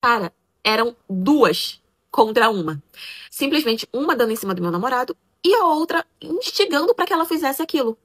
Cara, eram duas contra uma. Simplesmente uma dando em cima do meu namorado e a outra instigando pra que ela fizesse aquilo.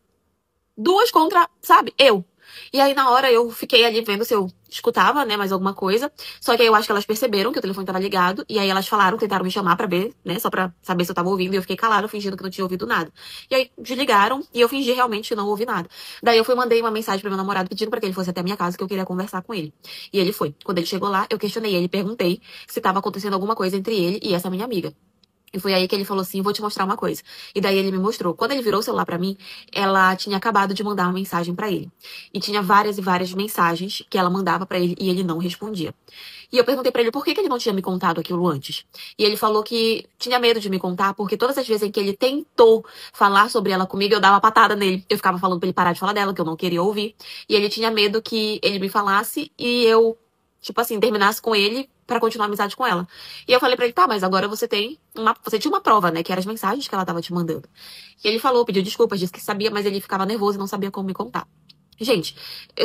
Duas contra, sabe, eu. E aí, na hora, eu fiquei ali vendo se eu escutava, né, mais alguma coisa. Só que aí eu acho que elas perceberam que o telefone tava ligado. E aí elas falaram, tentaram me chamar pra ver, né, só pra saber se eu tava ouvindo. E eu fiquei calada, fingindo que não tinha ouvido nada. E aí desligaram e eu fingi realmente que não ouvi nada. Daí eu fui mandei uma mensagem pro meu namorado pedindo pra que ele fosse até a minha casa, que eu queria conversar com ele. E ele foi. Quando ele chegou lá, eu questionei ele, perguntei se tava acontecendo alguma coisa entre ele e essa minha amiga. E foi aí que ele falou assim, vou te mostrar uma coisa. E daí ele me mostrou. Quando ele virou o celular pra mim, ela tinha acabado de mandar uma mensagem pra ele. E tinha várias e várias mensagens que ela mandava pra ele e ele não respondia. E eu perguntei pra ele por que que ele não tinha me contado aquilo antes. E ele falou que tinha medo de me contar porque todas as vezes em que ele tentou falar sobre ela comigo, eu dava patada nele. Eu ficava falando pra ele parar de falar dela, que eu não queria ouvir. E ele tinha medo que ele me falasse e eu, tipo assim, terminasse com ele pra continuar a amizade com ela. E eu falei pra ele, tá, mas agora você tinha uma prova, né, que eram as mensagens que ela tava te mandando. E ele falou, pediu desculpas, disse que sabia, mas ele ficava nervoso e não sabia como me contar. Gente,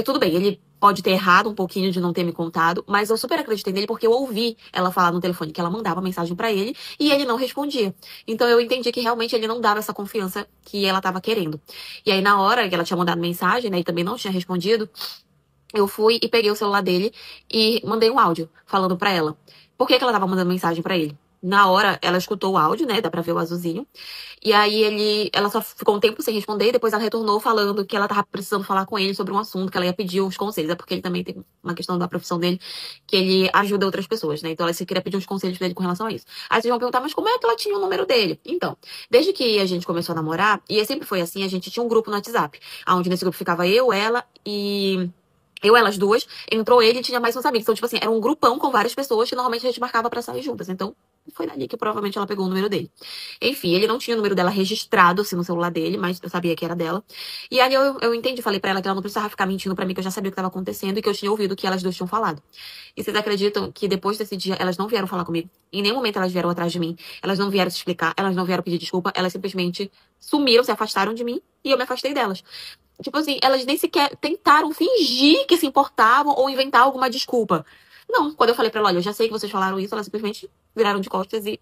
tudo bem, ele pode ter errado um pouquinho de não ter me contado, mas eu super acreditei nele porque eu ouvi ela falar no telefone que ela mandava mensagem pra ele e ele não respondia. Então eu entendi que realmente ele não dava essa confiança que ela tava querendo. E aí na hora que ela tinha mandado mensagem, né, e também não tinha respondido, eu fui e peguei o celular dele e mandei um áudio falando pra ela. Por que que ela tava mandando mensagem pra ele? Na hora, ela escutou o áudio, né? Dá pra ver o azulzinho. E aí ela só ficou um tempo sem responder, e depois ela retornou falando que ela tava precisando falar com ele sobre um assunto, que ela ia pedir uns conselhos. É porque ele também tem uma questão da profissão dele, que ele ajuda outras pessoas, né? Então ela se queria pedir uns conselhos dele com relação a isso. Aí vocês vão perguntar, mas como é que ela tinha o número dele? Então, desde que a gente começou a namorar, e sempre foi assim, a gente tinha um grupo no WhatsApp, onde nesse grupo ficava eu, ela e elas duas, entrou ele e tinha mais uns amigos. Então, tipo assim, era um grupão com várias pessoas que normalmente a gente marcava pra sair juntas. Então, foi dali que provavelmente ela pegou o número dele. Enfim, ele não tinha o número dela registrado, assim, no celular dele, mas eu sabia que era dela. E aí eu entendi, falei pra ela que ela não precisava ficar mentindo pra mim, que eu já sabia o que tava acontecendo e que eu tinha ouvido o que elas duas tinham falado. E vocês acreditam que depois desse dia elas não vieram falar comigo? Em nenhum momento elas vieram atrás de mim. Elas não vieram se explicar, elas não vieram pedir desculpa, elas simplesmente sumiram, se afastaram de mim e eu me afastei delas. Tipo assim, elas nem sequer tentaram fingir que se importavam ou inventar alguma desculpa. Não, quando eu falei pra ela, olha, eu já sei que vocês falaram isso, elas simplesmente viraram de costas e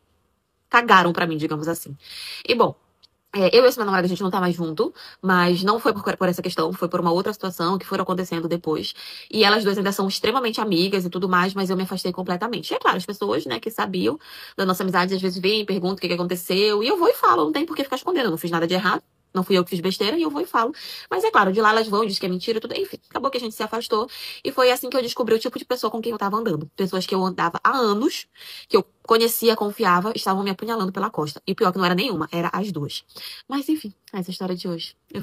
cagaram pra mim, digamos assim. E bom, eu e esse meu namorado, a gente não tá mais junto, mas não foi por essa questão, foi por uma outra situação que foram acontecendo depois. E elas duas ainda são extremamente amigas e tudo mais, mas eu me afastei completamente. E é claro, as pessoas, né, que sabiam da nossa amizade, às vezes vêm, perguntam o que que aconteceu, e eu vou e falo, não tem por que ficar escondendo, eu não fiz nada de errado. Não fui eu que fiz besteira e eu vou e falo. Mas é claro, de lá elas vão, diz que é mentira e tudo. Enfim, acabou que a gente se afastou. E foi assim que eu descobri o tipo de pessoa com quem eu tava andando. Pessoas que eu andava há anos, que eu conhecia, confiava, estavam me apunhalando pela costa. E o pior que não era nenhuma, era as duas. Mas enfim, essa é a história de hoje. Eu